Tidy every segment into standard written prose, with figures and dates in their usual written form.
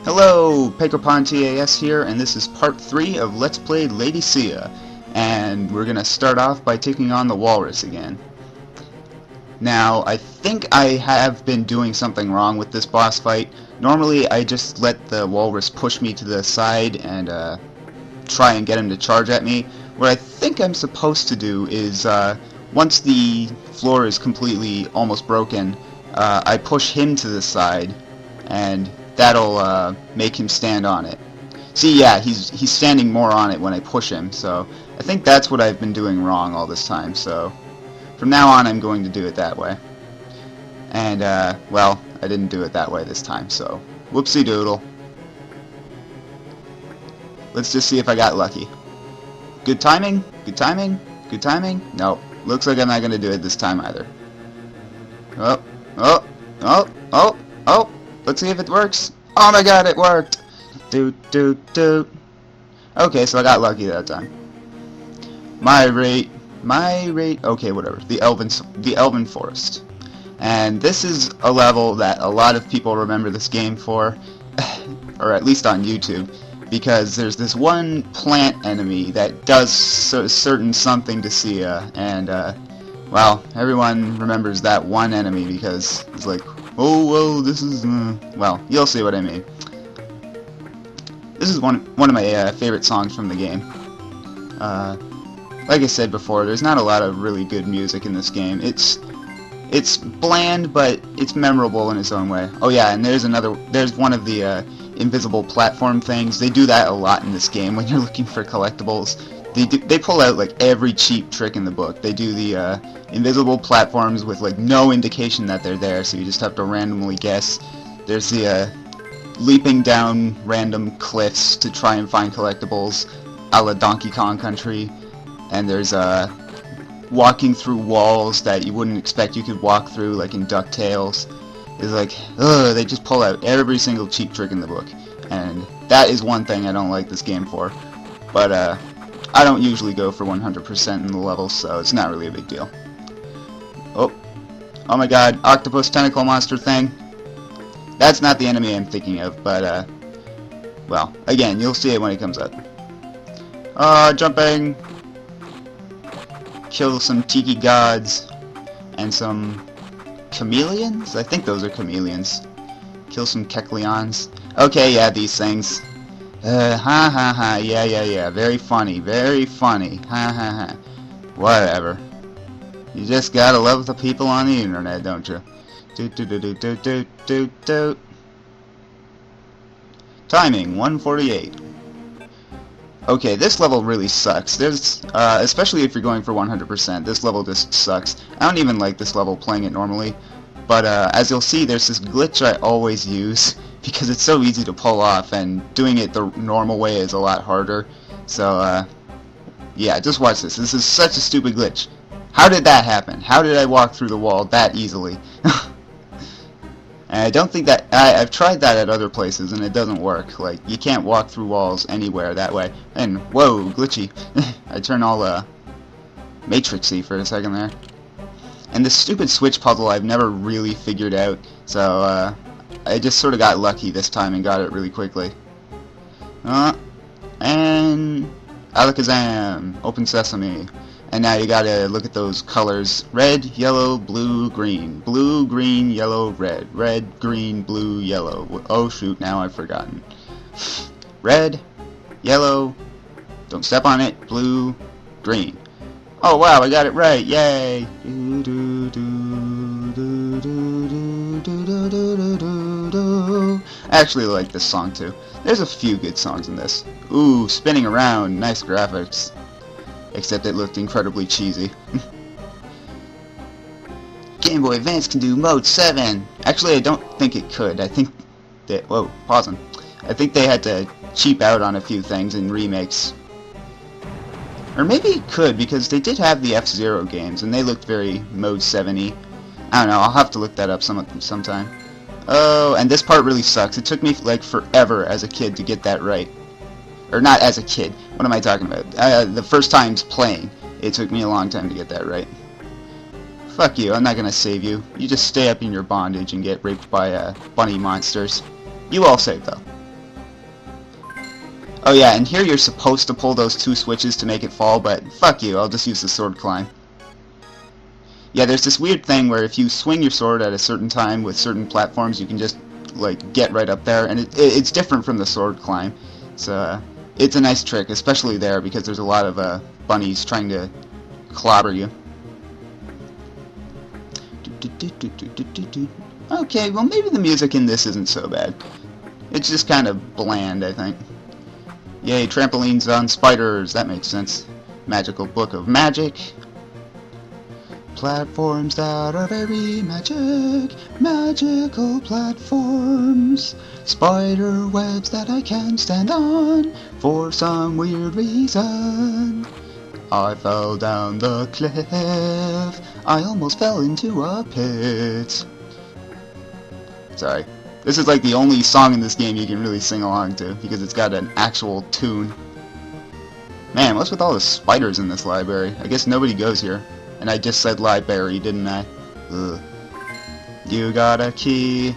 Hello, PekoponTAS here, and this is part 3 of Let's Play Lady Sia. And we're gonna start off by taking on the walrus again. Now, I think I have been doing something wrong with this boss fight. Normally, I just let the walrus push me to the side and try and get him to charge at me. What I think I'm supposed to do is, once the floor is completely almost broken, I push him to the side, and that'll make him stand on it. See, yeah, he's standing more on it when I push him, so I think that's what I've been doing wrong all this time, so from now on I'm going to do it that way. And, well, I didn't do it that way this time, so whoopsie doodle. Let's just see if I got lucky. Good timing? Good timing? Good timing? No. Looks like I'm not going to do it this time either. Oh, oh, oh, oh, oh. Let's see if it works. Oh my god, it worked! Doot, doot, doot. Okay, so I got lucky that time. My rate, okay, whatever. The elven forest. And this is a level that a lot of people remember this game for, or at least on YouTube, because there's this one plant enemy that does certain something to Sia, and, well, everyone remembers that one enemy because it's like, oh, well, this is, well, you'll see what I mean. This is one of my favorite songs from the game. Like I said before, there's not a lot of really good music in this game. It's bland, but it's memorable in its own way. Oh yeah, and there's one of the invisible platform things. They do that a lot in this game when you're looking for collectibles. They pull out like every cheap trick in the book. They do the invisible platforms with like no indication that they're there, so you just have to randomly guess. There's the leaping down random cliffs to try and find collectibles, a la Donkey Kong Country, and there's walking through walls that you wouldn't expect you could walk through, like in DuckTales. It's like, ugh, they just pull out every single cheap trick in the book, and that is one thing I don't like this game for. But I don't usually go for 100% in the levels, so it's not really a big deal. Oh my god, octopus tentacle monster thing. That's not the enemy I'm thinking of, but, well, again, you'll see it when it comes up. Jumping! Kill some tiki gods, and some chameleons? I think those are chameleons. Kill some kekleons. Okay, yeah, these things. Ha ha ha, yeah, very funny, ha ha ha. Whatever. You just gotta love the people on the internet, don't you? Doot doot doot doot doot doot doot. Timing 148. Okay, this level really sucks. There's, especially if you're going for 100%, this level just sucks. I don't even like this level playing it normally, but as you'll see, there's this glitch I always use because it's so easy to pull off, and doing it the normal way is a lot harder. So, yeah, just watch this. This is such a stupid glitch. How did that happen? How did I walk through the wall that easily? And I don't think that... I've tried that at other places, and it doesn't work. Like, you can't walk through walls anywhere that way. And, whoa, glitchy. I turned all, Matrixy for a second there. And this stupid switch puzzle I've never really figured out, so, I just sort of got lucky this time and got it really quickly. And... Alakazam! Open sesame. And now you gotta look at those colors. Red, yellow, blue, green. Blue, green, yellow, red. Red, green, blue, yellow. Oh shoot, now I've forgotten. Red, yellow, don't step on it, blue, green. Oh wow, I got it right, yay! I actually like this song too. There's a few good songs in this. Ooh, spinning around, nice graphics. Except it looked incredibly cheesy. Game Boy Advance can do Mode 7! Actually, I don't think it could. I think that... Whoa, pausing. I think they had to cheap out on a few things in remakes. Or maybe it could, because they did have the F-Zero games, and they looked very Mode 7-y. I don't know, I'll have to look that up sometime. Oh, and this part really sucks. It took me, like, forever as a kid to get that right. Or not as a kid. What am I talking about? The first times playing, it took me a long time to get that right. Fuck you, I'm not gonna save you. You just stay up in your bondage and get raped by bunny monsters. You all save though. Oh yeah, and here you're supposed to pull those 2 switches to make it fall, but fuck you, I'll just use the sword climb. Yeah, there's this weird thing where if you swing your sword at a certain time with certain platforms, you can just, like, get right up there, and it's different from the sword climb. So, it's a nice trick, especially there, because there's a lot of bunnies trying to clobber you. Okay, well maybe the music in this isn't so bad. It's just kind of bland, I think. Yay, trampolines on spiders, that makes sense. Magical book of magic. Platforms that are very magical platforms. Spider webs that I can stand on for some weird reason. I fell down the cliff. I almost fell into a pit. Sorry. This is like the only song in this game you can really sing along to, because it's got an actual tune. Man, what's with all the spiders in this library? I guess nobody goes here. And I just said library, didn't I? Ugh. You got a key.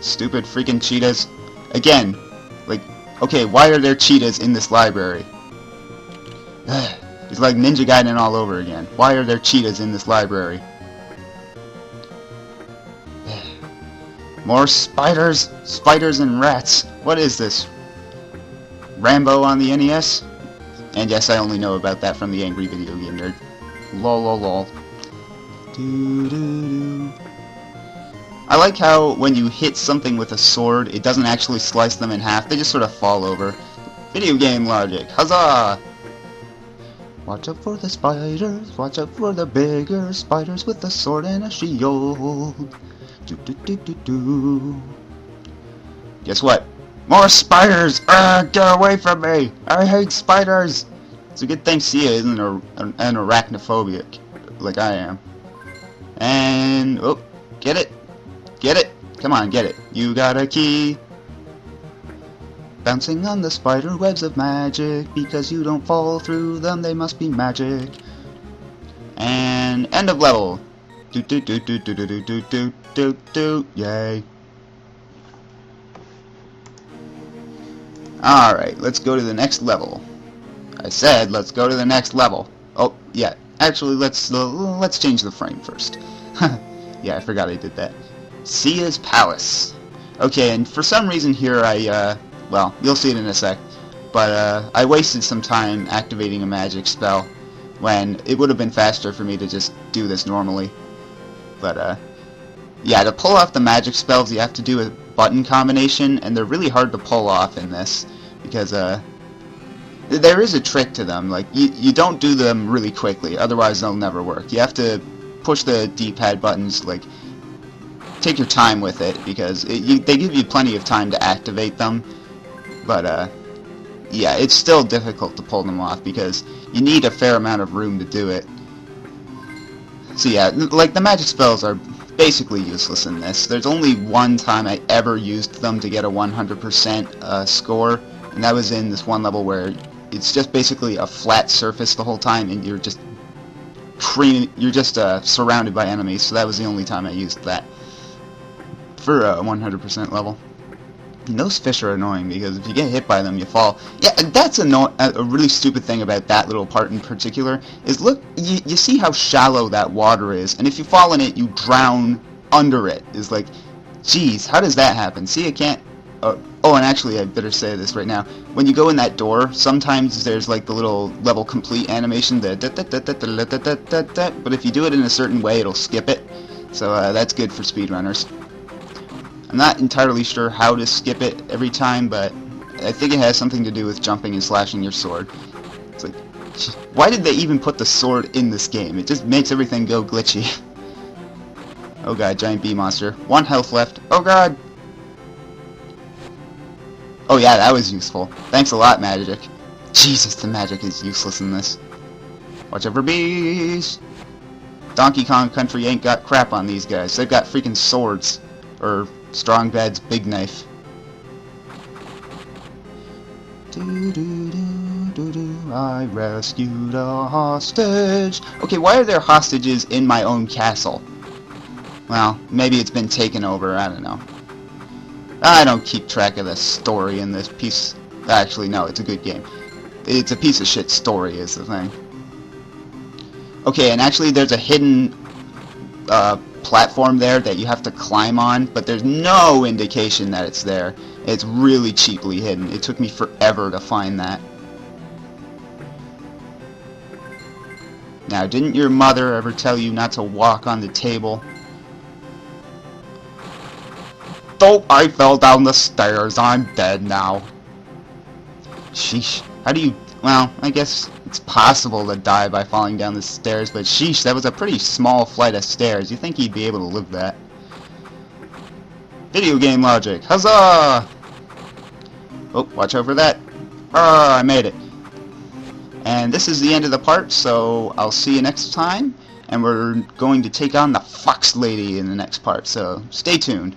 Stupid freaking cheetahs. Again, like, okay, why are there cheetahs in this library? It's like Ninja Gaiden all over again. Why are there cheetahs in this library? More spiders! Spiders and rats! What is this? Rambo on the NES? And yes, I only know about that from the Angry Video Game Nerd. Lol lol lol. I like how when you hit something with a sword, it doesn't actually slice them in half, they just sort of fall over. Video game logic, huzzah! Watch out for the spiders, watch out for the bigger spiders with a sword and a shield. Guess what? More spiders! Get away from me! I hate spiders! It's a good thing Sia isn't an arachnophobic, like I am. And, oh, get it! Get it! Come on, get it. You got a key! Bouncing on the spider webs of magic, because you don't fall through them, they must be magic. And, end of level! Yay. Alright, let's go to the next level. I said, let's go to the next level. Oh, yeah. Actually, let's change the frame first. Yeah, I forgot I did that. Sia's Palace. Okay, and for some reason here well, you'll see it in a sec. But, I wasted some time activating a magic spell when it would have been faster for me to just do this normally. But, yeah, to pull off the magic spells, you have to do a button combination, and they're really hard to pull off in this, because, there is a trick to them. Like, you don't do them really quickly, otherwise they'll never work. You have to push the D-pad buttons, like, take your time with it, because they give you plenty of time to activate them, but, yeah, it's still difficult to pull them off, because you need a fair amount of room to do it. So yeah, like, the magic spells are basically useless in this. There's only one time I ever used them to get a 100% score, and that was in this one level where it's just basically a flat surface the whole time, and you're just surrounded by enemies, so that was the only time I used that for a 100% level. And those fish are annoying, because if you get hit by them, you fall. Yeah, that's a really stupid thing about that little part in particular, is look, you see how shallow that water is, and if you fall in it, you drown under it. It's like, geez, how does that happen? See, I can't... oh, and actually, I better say this right now. When you go in that door, sometimes there's like the little level complete animation, but if you do it in a certain way, it'll skip it. So that's good for speedrunners. I'm not entirely sure how to skip it every time, but I think it has something to do with jumping and slashing your sword. It's like, why did they even put the sword in this game? It just makes everything go glitchy. Oh god, giant bee monster. 1 health left. Oh god! Oh yeah, that was useful. Thanks a lot, magic. Jesus, the magic is useless in this. Watch out for bees! Donkey Kong Country ain't got crap on these guys. They've got freaking swords. Or Strong Bad's big knife. I rescued a hostage. Okay, why are there hostages in my own castle? Well, maybe it's been taken over, I don't know. I don't keep track of the story in this piece. Actually, no, it's a good game. It's a piece of shit story is the thing. Okay, and actually there's a hidden platform there that you have to climb on, but there's no indication that it's there. It's really cheaply hidden. It took me forever to find that. Now, didn't your mother ever tell you not to walk on the table? Oh, I fell down the stairs. I'm dead now. Sheesh. How do you... Well, I guess it's possible to die by falling down the stairs, but sheesh, that was a pretty small flight of stairs. You think he'd be able to live that? Video game logic. Huzzah! Oh, watch out for that. Ah, I made it. And this is the end of the part, so I'll see you next time. And we're going to take on the Fox Lady in the next part, so stay tuned.